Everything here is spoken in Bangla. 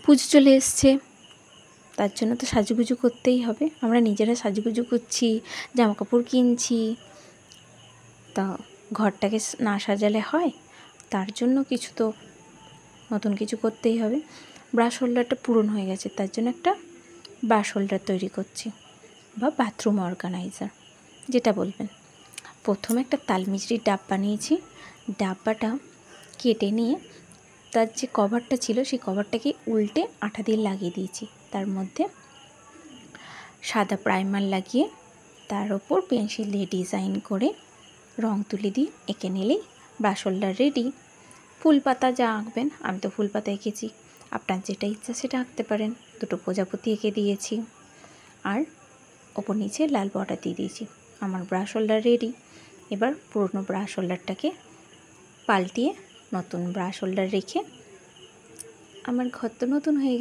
পুজো চলে এসছে, তার জন্য তো সাজুগুজু করতেই হবে। আমরা নিজেরা সাজুগুজু করছি, জামাকাপড় কিনছি, তা ঘরটাকে না সাজালে হয়? তার জন্য কিছু তো নতুন কিছু করতেই হবে। ব্রাশ হোল্ডারটা পুরনো হয়ে গেছে, তার জন্য একটা ব্রাশ হোল্ডার তৈরি করছি, বা বাথরুম অর্গানাইজার যেটা বলবেন। প্রথমে একটা তালমিছরির ডাব্বা নিয়েছি। ডাব্বাটা কেটে নিয়ে তার যে কভারটা ছিল সেই কভারটাকে উল্টে আঠা দিয়ে লাগিয়ে দিয়েছি। তার মধ্যে সাদা প্রাইমার লাগিয়ে তার ওপর পেন্সিল দিয়ে ডিজাইন করে রং তুলি দিয়ে এঁকে নিলেই ব্রাশ হোল্ডার রেডি। ফুল পাতা যা আঁকবেন, আমি তো ফুল পাতা এঁকেছি, আপনার যেটা ইচ্ছা সেটা আঁকতে পারেন। দুটো প্রজাপতি এঁকে দিয়েছি আর ওপর নিচে লাল বর্ডার দিয়ে দিয়েছি। আমার ব্রাশ হোল্ডার রেডি। এবার পুরনো ব্রাশ হোল্ডারটাকে পাল্টিয়ে নতুন ব্রাশ হোল্ডার রেখে আমার ঘর তো নতুন হয়ে গেছে।